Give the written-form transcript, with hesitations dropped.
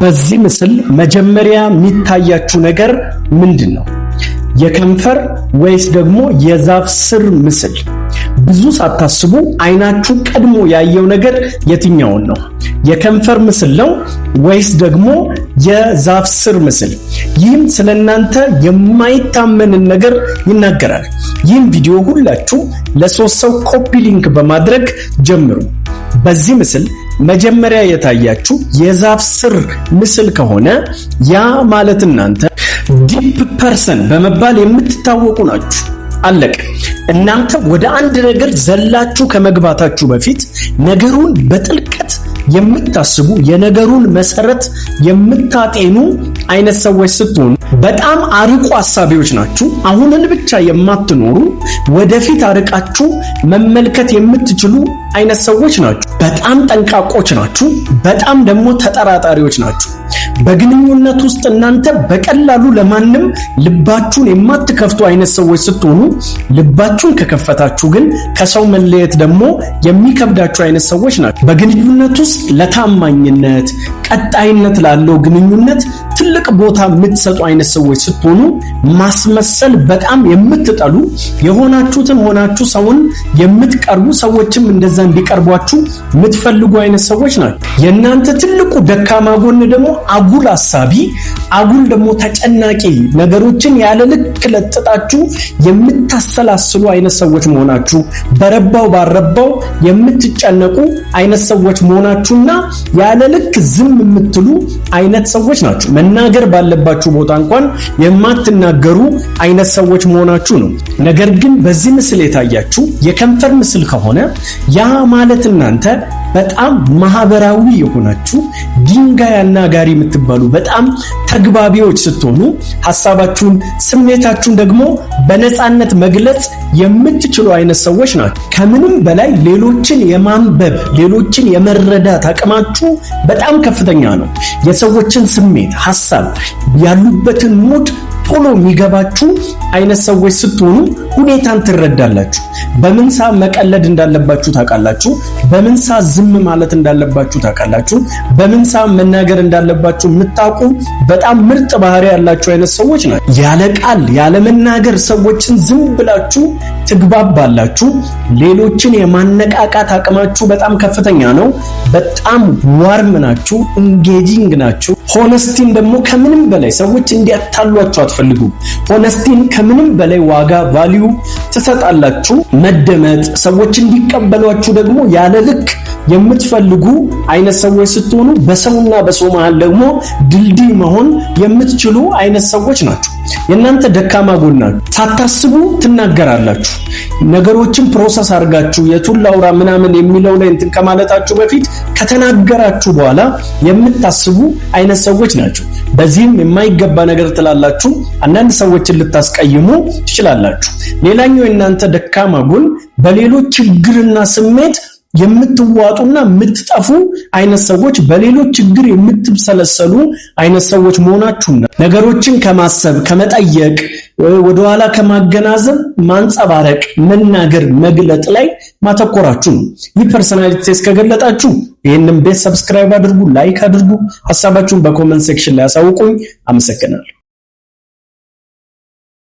በዚህ ምስል መጀመሪያ የሚታያችሁ ነገር ምንድነው? የከንፈር ወይስ ደግሞ የዛፍ ስር ምስል? ብዙ ሳታስቡ አይናችሁ ቀድሞ ያየው ነገር የትኛውን ነው? የከንፈር ምስል ነው ወይስ ደግሞ የዛፍ ስር ምስል? ይህም ስለናንተ የማይታመንን ነገር ይናገራል። ይህን ቪዲዮ ሁላችሁ ለ3 ሰው ኮፒ ሊንክ በማድረግ ጀምሩ። በዚህ ምስል መጀመሪያ የታያችሁ የዛፍ ስር ምስል ከሆነ ያ ማለት እናንተ ዲፕ ፐርሰን በመባል የምትታወቁ ናችሁ። አለቀ። እናንተ ወደ አንድ ነገር ዘላችሁ ከመግባታችሁ በፊት ነገሩን በጥልቀት የምታስቡ የነገሩን መሰረት የምታጤኑ አይነት ሰዎች ስትሆኑ በጣም አርቆ አሳቢዎች ናችሁ። አሁንን ብቻ የማትኖሩ ወደፊት አርቃችሁ መመልከት የምትችሉ አይነት ሰዎች ናችሁ። በጣም ጠንቃቆች ናችሁ። በጣም ደግሞ ተጠራጣሪዎች ናችሁ። በግንኙነት ውስጥ እናንተ በቀላሉ ለማንም ልባችሁን የማትከፍቱ አይነት ሰዎች ስትሆኑ ልባችሁን ከከፈታችሁ ግን ከሰው መለየት ደግሞ የሚከብዳችሁ አይነት ሰዎች ናቸው። በግንኙነት ውስጥ ለታማኝነት ቀጣይነት ላለው ግንኙነት ትልቅ ቦታ የምትሰጡ አይነት ሰዎች ስትሆኑ ማስመሰል በጣም የምትጠሉ የሆናችሁትን ሆናችሁ ሰውን የምትቀርቡ ሰዎችም እንደዛ እንዲቀርቧችሁ የምትፈልጉ አይነት ሰዎች ናቸው። የእናንተ ትልቁ ደካማ ጎን ደግሞ አጉል አሳቢ፣ አጉል ደግሞ ተጨናቂ፣ ነገሮችን ያለ ልክ ለጥጣችሁ የምታሰላስሉ አይነት ሰዎች መሆናችሁ፣ በረባው ባረባው የምትጨነቁ አይነት ሰዎች መሆናችሁና ያለ ልክ ዝም የምትሉ አይነት ሰዎች ናችሁ። መናገር ባለባችሁ ቦታ እንኳን የማትናገሩ አይነት ሰዎች መሆናችሁ ነው። ነገር ግን በዚህ ምስል የታያችሁ የከንፈር ምስል ከሆነ ያ ማለት እናንተ በጣም ማህበራዊ የሆናችሁ ድንጋይ አናጋሪ የምትባሉ በጣም ተግባቢዎች ስትሆኑ ሐሳባችሁን፣ ስሜታችሁን ደግሞ በነፃነት መግለጽ የምትችሉ አይነት ሰዎች ናችሁ። ከምንም በላይ ሌሎችን የማንበብ ሌሎችን የመረዳት አቅማችሁ በጣም ከፍተኛ ነው። የሰዎችን ስሜት፣ ሐሳብ፣ ያሉበትን ሙድ ቶሎ የሚገባችሁ አይነት ሰዎች ስትሆኑ ሁኔታን ትረዳላችሁ። በምን ሰዓት መቀለድ እንዳለባችሁ ታውቃላችሁ። በምን ሰዓት ዝም ማለት እንዳለባችሁ ታውቃላችሁ። በምን ሰዓት መናገር እንዳለባችሁ የምታውቁ በጣም ምርጥ ባህሪ ያላችሁ አይነት ሰዎች ናችሁ። ያለ ቃል ያለ መናገር ሰዎችን ዝም ብላችሁ ትግባባላችሁ። ሌሎችን የማነቃቃት አቅማችሁ በጣም ከፍተኛ ነው። በጣም ዋርም ናችሁ፣ ኢንጌጂንግ ናችሁ። ሆነስቲን ደግሞ ከምንም በላይ ሰዎች እንዲያታሏችሁ አትፈልጉም። ሆነስቲን ከምንም በላይ ዋጋ ቫልዩ ትሰጣላችሁ። መደመጥ፣ ሰዎች እንዲቀበሏችሁ ደግሞ ያለ ልክ የምትፈልጉ አይነት ሰዎች ስትሆኑ በሰውና በሰው መሃል ደግሞ ድልድይ መሆን የምትችሉ አይነት ሰዎች ናችሁ። የእናንተ ደካማ ጎናችሁ ሳታስቡ ትናገራላችሁ። ነገሮችን ፕሮሰስ አድርጋችሁ የቱን ላውራ ምናምን የሚለው ላይ እንትን ከማለታችሁ በፊት ከተናገራችሁ በኋላ የምታስቡ አይነት ሰዎች ናቸው። በዚህም የማይገባ ነገር ትላላችሁ። አንዳንድ ሰዎችን ልታስቀይሙ ትችላላችሁ። ሌላኛው የእናንተ ደካማ ጎን በሌሎች ችግርና ስሜት የምትዋጡና የምትጠፉ አይነት ሰዎች፣ በሌሎች ችግር የምትብሰለሰሉ አይነት ሰዎች መሆናችሁና ነገሮችን ከማሰብ ከመጠየቅ ወደኋላ ከማገናዘብ ማንጸባረቅ፣ መናገር፣ መግለጥ ላይ ማተኮራችሁ ነው። ይህ ፐርሰናሊቲ ቴስት ከገለጣችሁ ይሄንን ቤት ሰብስክራይብ አድርጉ፣ ላይክ አድርጉ፣ ሐሳባችሁን በኮሜንት ሴክሽን ላይ አሳውቁኝ። አመሰግናለሁ።